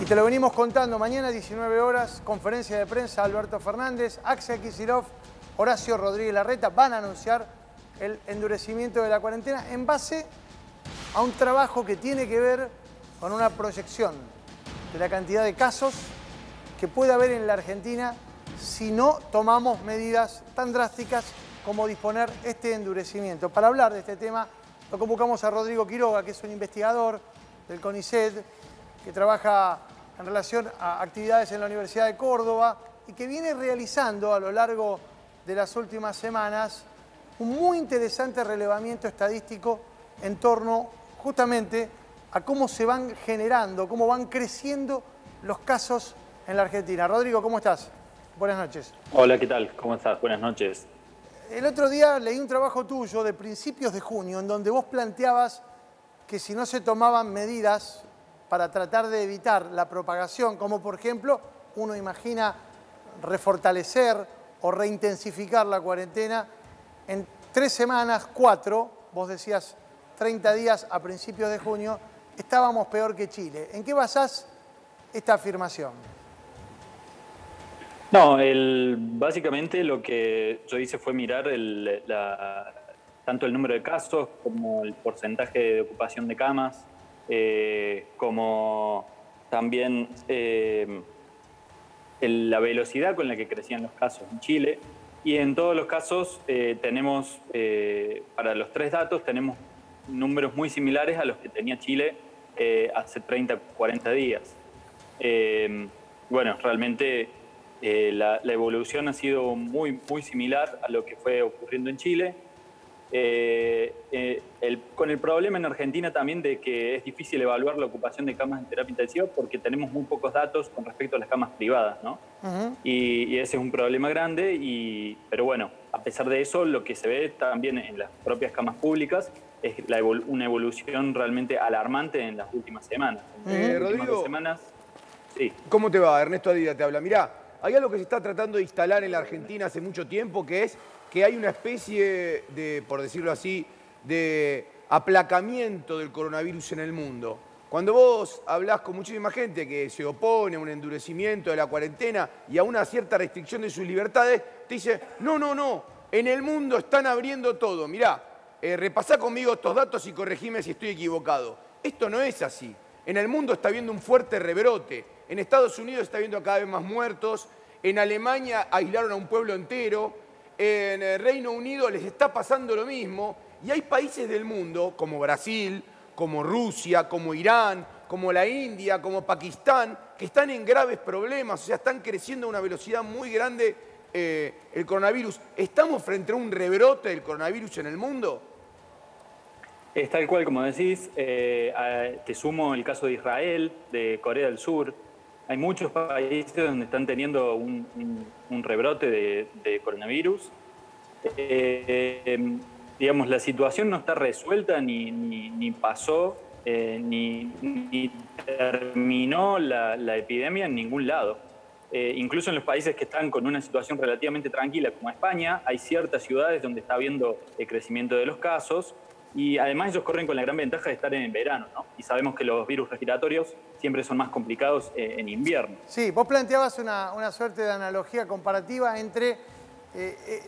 Y te lo venimos contando, mañana 19 horas, conferencia de prensa, Alberto Fernández, Axel Kicillof, Horacio Rodríguez Larreta van a anunciar el endurecimiento de la cuarentena en base a un trabajo que tiene que ver con una proyección de la cantidad de casos que puede haber en la Argentina si no tomamos medidas tan drásticas como disponer este endurecimiento. Para hablar de este tema, lo convocamos a Rodrigo Quiroga, que es un investigador del CONICET, que trabaja en relación a actividades en la Universidad de Córdoba y que viene realizando a lo largo de las últimas semanas un muy interesante relevamiento estadístico en torno justamente a cómo se van generando, cómo van creciendo los casos en la Argentina. Rodrigo, ¿cómo estás? Buenas noches. Hola, ¿qué tal? ¿Cómo estás? Buenas noches. El otro día leí un trabajo tuyo de principios de junio en donde vos planteabas que si no se tomaban medidas para tratar de evitar la propagación, como por ejemplo, uno imagina refortalecer o reintensificar la cuarentena, en 3 semanas, 4, vos decías 30 días a principios de junio, estábamos peor que Chile. ¿En qué basás esta afirmación? No, básicamente lo que yo hice fue mirar tanto el número de casos como el porcentaje de ocupación de camas, como también la velocidad con la que crecían los casos en Chile. Y en todos los casos tenemos, para los 3 datos, tenemos números muy similares a los que tenía Chile hace 30, 40 días. Bueno, realmente la evolución ha sido muy similar a lo que fue ocurriendo en Chile. Con el problema en Argentina también de que es difícil evaluar la ocupación de camas en terapia intensiva porque tenemos muy pocos datos con respecto a las camas privadas, ¿no? Y ese es un problema grande, pero bueno, a pesar de eso, lo que se ve también en las propias camas públicas es una evolución realmente alarmante en las últimas semanas. En las últimas 2 semanas, sí. ¿Cómo te va? Ernesto Adida te habla. Mirá, hay algo que se está tratando de instalar en la Argentina hace mucho tiempo, que es que hay una especie de, por decirlo así, de aplacamiento del coronavirus en el mundo. Cuando vos hablás con muchísima gente que se opone a un endurecimiento de la cuarentena y a una cierta restricción de sus libertades, te dice, no, en el mundo están abriendo todo. Mirá, repasá conmigo estos datos y corregime si estoy equivocado. Esto no es así. En el mundo está habiendo un fuerte rebrote. En Estados Unidos está habiendo cada vez más muertos. En Alemania aislaron a un pueblo entero. En el Reino Unido les está pasando lo mismo. Y hay países del mundo, como Brasil, como Rusia, como Irán, como la India, como Pakistán, que están en graves problemas, o sea, están creciendo a una velocidad muy grande el coronavirus. ¿Estamos frente a un rebrote del coronavirus en el mundo? Es tal cual como decís. Te sumo el caso de Israel, de Corea del Sur. Hay muchos países donde están teniendo un rebrote de coronavirus. Digamos, la situación no está resuelta ni pasó, ni terminó la epidemia en ningún lado. Incluso en los países que están con una situación relativamente tranquila, como España, hay ciertas ciudades donde está habiendo crecimiento de los casos. Y además ellos corren con la gran ventaja de estar en verano, ¿no? Y sabemos que los virus respiratorios siempre son más complicados en invierno. Sí, vos planteabas una suerte de analogía comparativa entre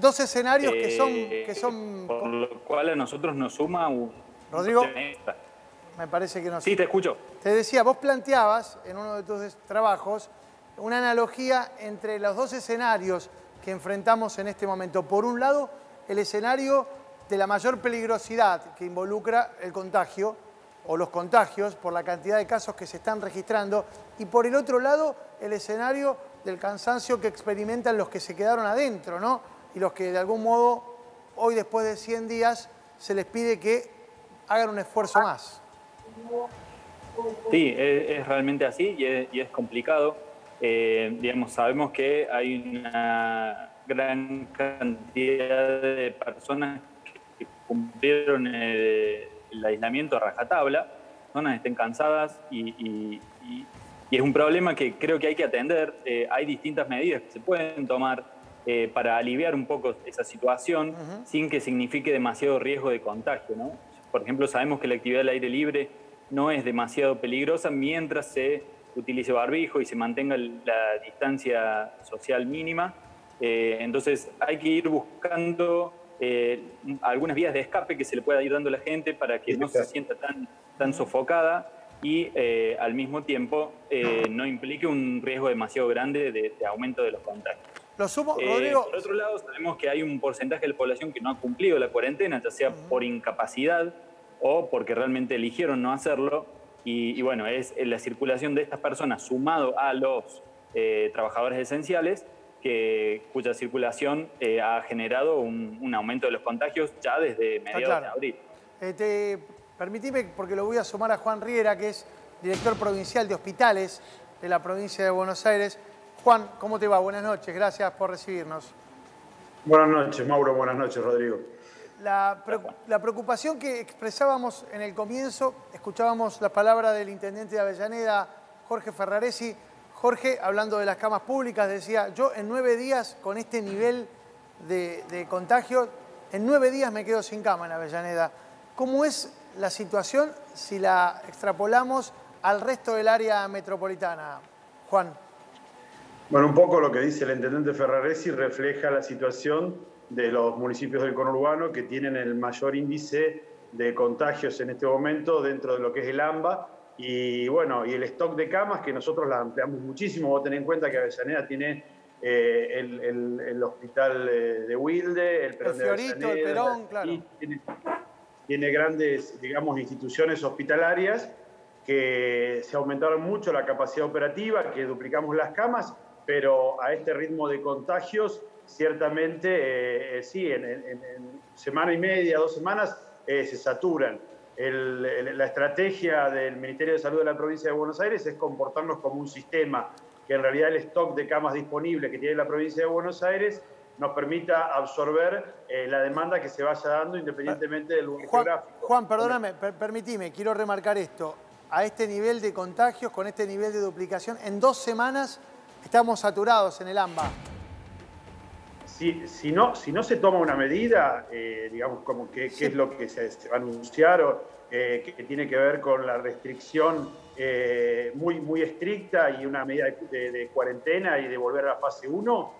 2 escenarios que son... Por lo cual a nosotros nos suma un... Rodrigo, me parece que no. Sí, te escucho. Te decía, vos planteabas en uno de tus trabajos una analogía entre los 2 escenarios que enfrentamos en este momento. Por un lado, el escenario de la mayor peligrosidad que involucra el contagio o los contagios por la cantidad de casos que se están registrando y por el otro lado el escenario del cansancio que experimentan los que se quedaron adentro, ¿no? Y los que de algún modo hoy después de 100 días se les pide que hagan un esfuerzo más. Sí, es realmente así y es complicado. Digamos, sabemos que hay una gran cantidad de personas que cumplieron el aislamiento a rajatabla, personas estén cansadas y es un problema que creo que hay que atender. Hay distintas medidas que se pueden tomar para aliviar un poco esa situación sin que signifique demasiado riesgo de contagio, ¿no? Por ejemplo, sabemos que la actividad al aire libre no es demasiado peligrosa mientras se utilice barbijo y se mantenga la distancia social mínima. Entonces hay que ir buscando algunas vías de escape que se le pueda ir dando a la gente para que no se sienta tan sofocada y al mismo tiempo no implique un riesgo demasiado grande de aumento de los contagios. Lo sumo, Rodrigo. Por otro lado, sabemos que hay un porcentaje de la población que no ha cumplido la cuarentena, ya sea por incapacidad o porque realmente eligieron no hacerlo. Y bueno, es la circulación de estas personas sumado a los trabajadores esenciales cuya circulación ha generado un aumento de los contagios ya desde mediados de abril. Permitime, porque lo voy a sumar a Juan Riera, que es director provincial de hospitales de la provincia de Buenos Aires. Juan, ¿cómo te va? Buenas noches, gracias por recibirnos. Buenas noches, Mauro. Buenas noches, Rodrigo. La preocupación que expresábamos en el comienzo, escuchábamos las palabras del intendente de Avellaneda, Jorge Ferraresi. Jorge, hablando de las camas públicas, decía, yo en 9 días, con este nivel de contagio, en 9 días me quedo sin cama en Avellaneda. ¿Cómo es la situación si la extrapolamos al resto del área metropolitana, Juan? Bueno, un poco lo que dice el intendente Ferraresi refleja la situación de los municipios del conurbano que tienen el mayor índice de contagios en este momento dentro de lo que es el AMBA. Y bueno, y el stock de camas, que nosotros la ampliamos muchísimo. Vos tenés en cuenta que Avellaneda tiene el hospital de Wilde, el Perón de Fiorito, el Perón, claro. Tiene grandes, digamos, instituciones hospitalarias que se aumentaron mucho la capacidad operativa, que duplicamos las camas, pero a este ritmo de contagios, ciertamente, sí, en semana y media, 2 semanas, se saturan. La estrategia del Ministerio de Salud de la provincia de Buenos Aires es comportarnos como un sistema, que en realidad el stock de camas disponibles que tiene la provincia de Buenos Aires nos permita absorber la demanda que se vaya dando independientemente del lugar geográfico. Juan, perdóname, permitime, quiero remarcar esto. A este nivel de contagios, con este nivel de duplicación, en 2 semanas estamos saturados en el AMBA. Si no se toma una medida, digamos, como qué es lo que se va a anunciar, o que tiene que ver con la restricción muy estricta y una medida de cuarentena y de volver a la fase 1,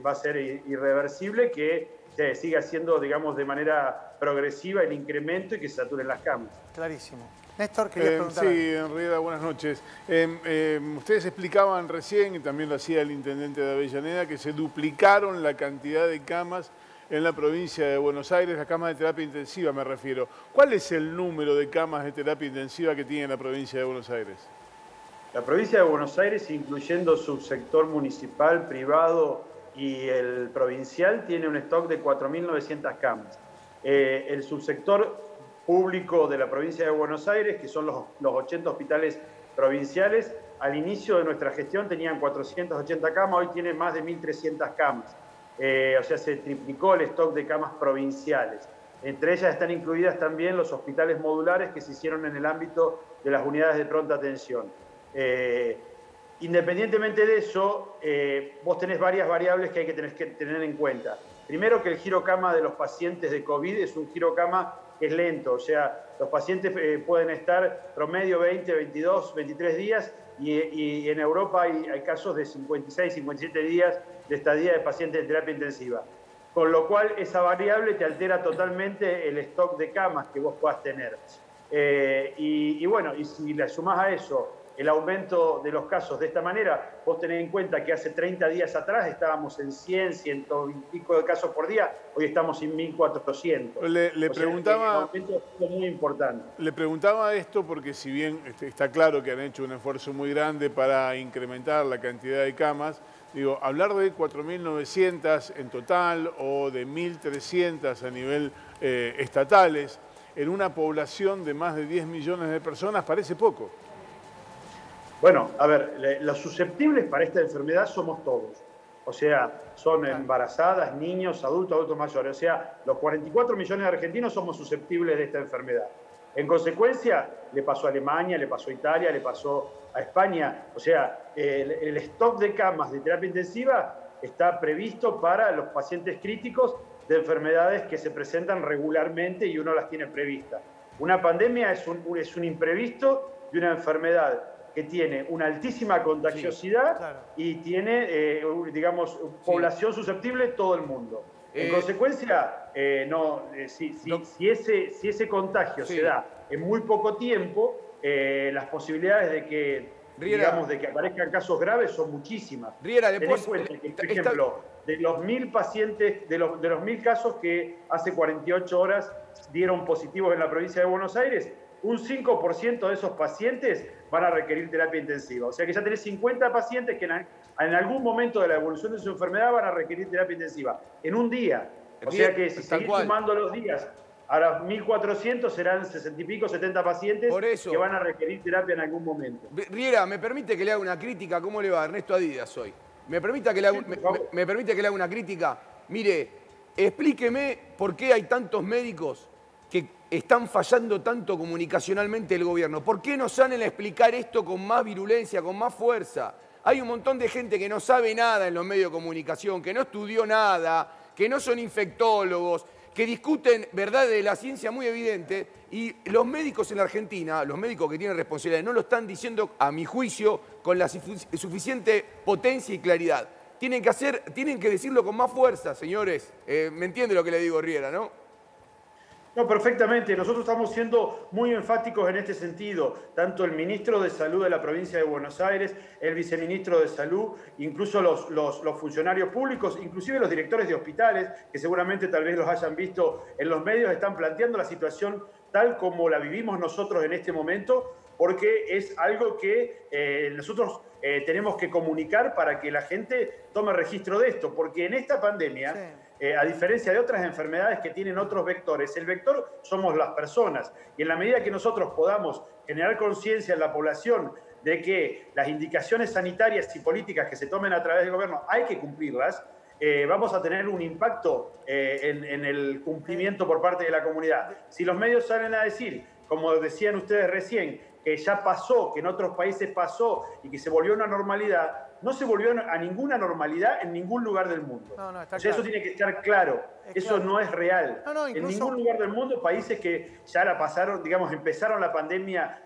va a ser irreversible que se siga haciendo, digamos, de manera progresiva el incremento y que se saturen las camas. Clarísimo. Néstor, quería preguntar. Sí, Enrieda, buenas noches. Ustedes explicaban recién, y también lo hacía el intendente de Avellaneda, que se duplicaron la cantidad de camas en la provincia de Buenos Aires, las camas de terapia intensiva me refiero. ¿Cuál es el número de camas de terapia intensiva que tiene la provincia de Buenos Aires? La provincia de Buenos Aires, incluyendo subsector municipal, privado y el provincial, tiene un stock de 4.900 camas. El subsector público de la provincia de Buenos Aires, que son los 80 hospitales provinciales, al inicio de nuestra gestión tenían 480 camas, hoy tienen más de 1.300 camas. O sea, se triplicó el stock de camas provinciales. Entre ellas están incluidas también los hospitales modulares que se hicieron en el ámbito de las unidades de pronta atención. Independientemente de eso, vos tenés varias variables que hay que tener en cuenta. Primero, que el girocama de los pacientes de COVID es un girocama que es lento, o sea, los pacientes pueden estar promedio 20, 22, 23 días y en Europa hay casos de 56, 57 días de estadía de pacientes de terapia intensiva. Con lo cual, esa variable te altera totalmente el stock de camas que vos puedas tener. Y bueno, y si le sumás a eso el aumento de los casos de esta manera, vos tenés en cuenta que hace 30 días atrás estábamos en 100, 100 y pico de casos por día, hoy estamos en 1.400. Le preguntaba, el aumento es muy importante. Le preguntaba esto porque si bien está claro que han hecho un esfuerzo muy grande para incrementar la cantidad de camas, digo, hablar de 4.900 en total o de 1.300 a nivel estatales en una población de más de 10 millones de personas parece poco. Bueno, a ver, los susceptibles para esta enfermedad somos todos. O sea, son embarazadas, niños, adultos mayores. O sea, los 44 millones de argentinos somos susceptibles de esta enfermedad. En consecuencia, le pasó a Alemania, le pasó a Italia, le pasó a España. O sea, el stock de camas de terapia intensiva está previsto para los pacientes críticos de enfermedades que se presentan regularmente y uno las tiene previstas. Una pandemia es un imprevisto de una enfermedad que tiene una altísima contagiosidad, Sí, claro. y tiene, digamos, población susceptible todo el mundo. En consecuencia, si ese contagio Sí. se da en muy poco tiempo, las posibilidades de que, Riera, digamos, de que aparezcan casos graves son muchísimas. Riera, Ten en cuenta que, por ejemplo, de los 1000 pacientes, de los 1000 casos que hace 48 horas dieron positivos en la provincia de Buenos Aires, un 5% de esos pacientes van a requerir terapia intensiva. O sea que ya tenés 50 pacientes que en algún momento de la evolución de su enfermedad van a requerir terapia intensiva en un día. O sea que si seguís sumando los días, ahora 1400 serán 60 y pico, 70 pacientes que van a requerir terapia en algún momento. Riera, ¿me permite que le haga una crítica? ¿Cómo le va? Ernesto Adidas hoy. ¿Me permite que le haga una crítica? Mire, explíqueme por qué hay tantos médicos que están fallando tanto comunicacionalmente el gobierno. ¿Por qué no salen a explicar esto con más virulencia, con más fuerza? Hay un montón de gente que no sabe nada en los medios de comunicación, que no estudió nada, que no son infectólogos, que discuten verdades de la ciencia muy evidente, y los médicos en la Argentina, los médicos que tienen responsabilidad, no lo están diciendo, a mi juicio, con la suficiente potencia y claridad. Tienen que decirlo con más fuerza, señores. ¿Me entiende lo que le digo, Riera, no? No, perfectamente. Nosotros estamos siendo muy enfáticos en este sentido. Tanto el ministro de Salud de la provincia de Buenos Aires, el viceministro de Salud, incluso los funcionarios públicos, inclusive los directores de hospitales, que seguramente tal vez los hayan visto en los medios, están planteando la situación tal como la vivimos nosotros en este momento, porque es algo que nosotros tenemos que comunicar para que la gente tome registro de esto, porque en esta pandemia... Sí. A diferencia de otras enfermedades que tienen otros vectores, el vector somos las personas. Y en la medida que nosotros podamos generar conciencia en la población de que las indicaciones sanitarias y políticas que se tomen a través del gobierno hay que cumplirlas, vamos a tener un impacto en el cumplimiento por parte de la comunidad. Si los medios salen a decir, como decían ustedes recién, que ya pasó, que en otros países pasó y que se volvió a una normalidad, no se volvió a ninguna normalidad en ningún lugar del mundo. No, está o sea, claro. eso tiene que estar claro. Eso claro. No es real. Incluso... En ningún lugar del mundo, países que ya la pasaron, digamos, empezaron la pandemia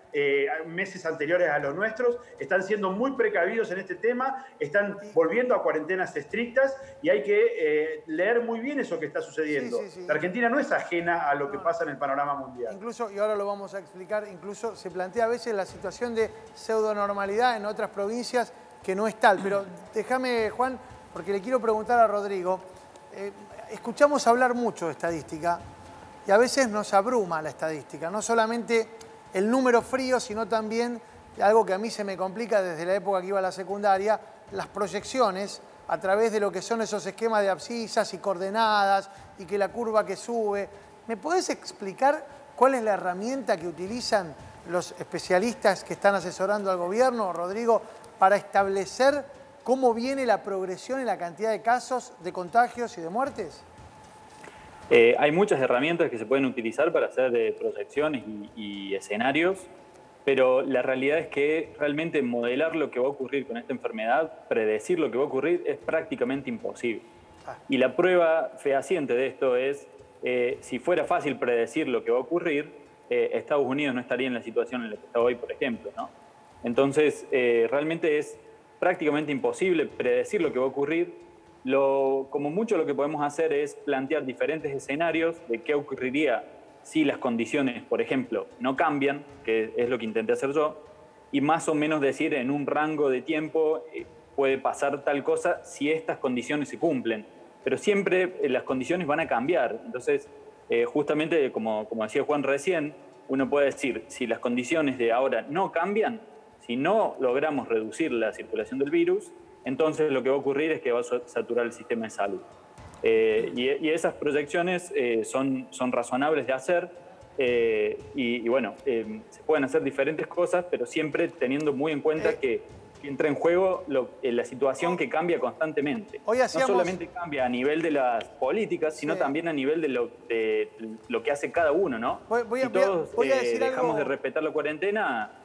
meses anteriores a los nuestros, están siendo muy precavidos en este tema, están volviendo a cuarentenas estrictas y hay que leer muy bien eso que está sucediendo. Sí. La Argentina no es ajena a lo que pasa en el panorama mundial. Incluso, y ahora lo vamos a explicar, incluso se plantea a veces la situación de pseudonormalidad en otras provincias que no es tal. Pero déjame, Juan, porque le quiero preguntar a Rodrigo. Escuchamos hablar mucho de estadística y a veces nos abruma la estadística. No solamente el número frío, sino también algo que a mí se me complica desde la época que iba a la secundaria, las proyecciones a través de lo que son esos esquemas de abscisas y coordenadas y que la curva que sube. ¿Me podés explicar cuál es la herramienta que utilizan los especialistas que están asesorando al gobierno, Rodrigo, para establecer cómo viene la progresión en la cantidad de casos, de contagios y de muertes? Hay muchas herramientas que se pueden utilizar para hacer proyecciones y escenarios, pero la realidad es que realmente modelar lo que va a ocurrir con esta enfermedad, predecir lo que va a ocurrir, es prácticamente imposible. Y la prueba fehaciente de esto es, si fuera fácil predecir lo que va a ocurrir, Estados Unidos no estaría en la situación en la que está hoy, por ejemplo, ¿no? Entonces, realmente es prácticamente imposible predecir lo que va a ocurrir. Como mucho lo que podemos hacer es plantear diferentes escenarios de qué ocurriría si las condiciones, por ejemplo, no cambian, que es lo que intenté hacer yo, y más o menos decir en un rango de tiempo puede pasar tal cosa si estas condiciones se cumplen. Pero siempre las condiciones van a cambiar. Entonces, justamente como decía Juan recién, uno puede decir, si las condiciones de ahora no cambian, si no logramos reducir la circulación del virus, entonces lo que va a ocurrir es que va a saturar el sistema de salud. Y esas proyecciones son razonables de hacer y bueno, se pueden hacer diferentes cosas, pero siempre teniendo muy en cuenta que entra en juego la situación que cambia constantemente. No solamente cambia a nivel de las políticas, sino también a nivel de lo que hace cada uno, ¿no? Si todos dejamos de respetar la cuarentena,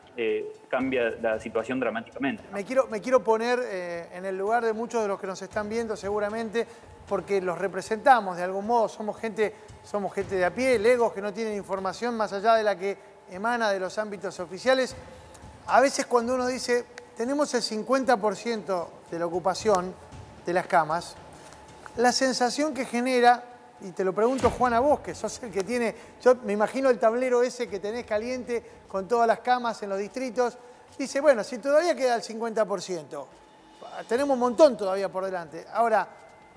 cambia la situación dramáticamente, ¿no? Me quiero poner en el lugar de muchos de los que nos están viendo seguramente, porque los representamos de algún modo, somos gente de a pie, legos que no tienen información más allá de la que emana de los ámbitos oficiales. a veces cuando uno dice, tenemos el 50% de la ocupación de las camas, la sensación que genera, y te lo pregunto Juan a vos, que sos el que tiene, yo me imagino el tablero ese que tenés caliente con todas las camas en los distritos, dice, bueno, si todavía queda el 50%, tenemos un montón todavía por delante. Ahora,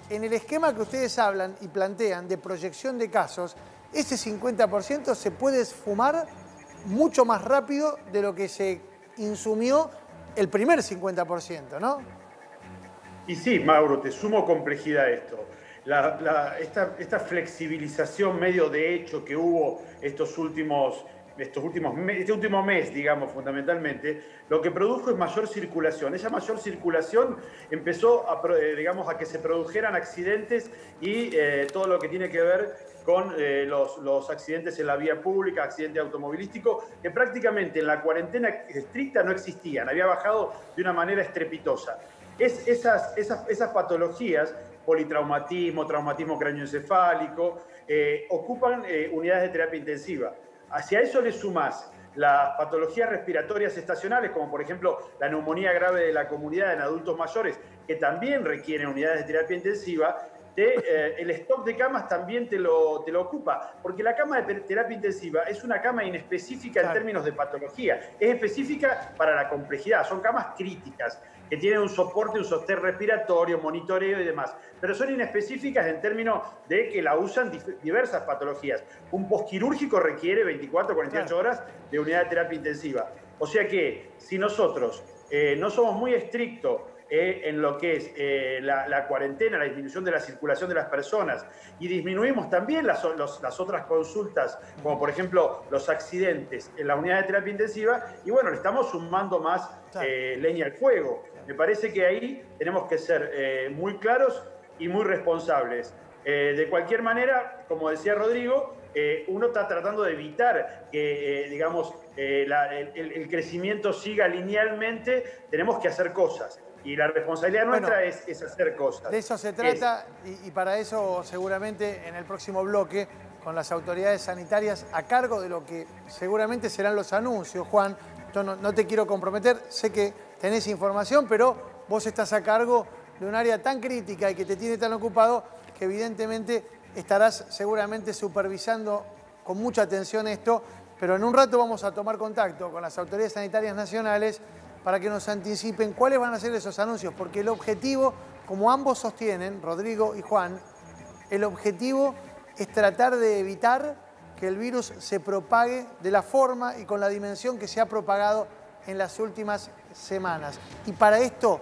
en el esquema que ustedes hablan y plantean de proyección de casos, ese 50% se puede esfumar mucho más rápido de lo que se insumió el primer 50%, ¿no? Y sí, Mauro, te sumo complejidad a esto. Esta flexibilización medio de hecho que hubo este último mes, digamos, fundamentalmente, lo que produjo es mayor circulación. Esa mayor circulación empezó a que se produjeran accidentes y todo lo que tiene que ver con los accidentes en la vía pública, accidente automovilístico, que prácticamente en la cuarentena estricta no existían, había bajado de una manera estrepitosa. Esas patologías, politraumatismo, traumatismo craneoencefálico, ocupan unidades de terapia intensiva. Hacia eso le sumás las patologías respiratorias estacionales, como por ejemplo la neumonía grave de la comunidad en adultos mayores, que también requieren unidades de terapia intensiva, el stock de camas también te lo ocupa, porque la cama de terapia intensiva es una cama inespecífica en términos de patología, es específica para la complejidad, son camas críticas, que tienen un soporte, un sostén respiratorio, monitoreo y demás, pero son inespecíficas en términos de que la usan diversas patologías. Un posquirúrgico requiere 24 o 48 horas de unidad de terapia intensiva. O sea que si nosotros no somos muy estrictos en lo que es la cuarentena, la disminución de la circulación de las personas, y disminuimos también las otras consultas, como por ejemplo los accidentes en la unidad de terapia intensiva, y bueno, le estamos sumando más leña al fuego. Me parece que ahí tenemos que ser muy claros y muy responsables. De cualquier manera, como decía Rodrigo, uno está tratando de evitar que, el crecimiento siga linealmente. Tenemos que hacer cosas. Y la responsabilidad nuestra es hacer cosas. De eso se trata y para eso seguramente en el próximo bloque con las autoridades sanitarias a cargo de lo que seguramente serán los anuncios. Juan, yo no te quiero comprometer, sé que tenés información, pero vos estás a cargo de un área tan crítica y que te tiene tan ocupado que evidentemente estarás seguramente supervisando con mucha atención esto, pero en un rato vamos a tomar contacto con las autoridades sanitarias nacionales para que nos anticipen cuáles van a ser esos anuncios, porque el objetivo, como ambos sostienen, Rodrigo y Juan, el objetivo es tratar de evitar que el virus se propague de la forma y con la dimensión que se ha propagado en las últimas semanas. Y para esto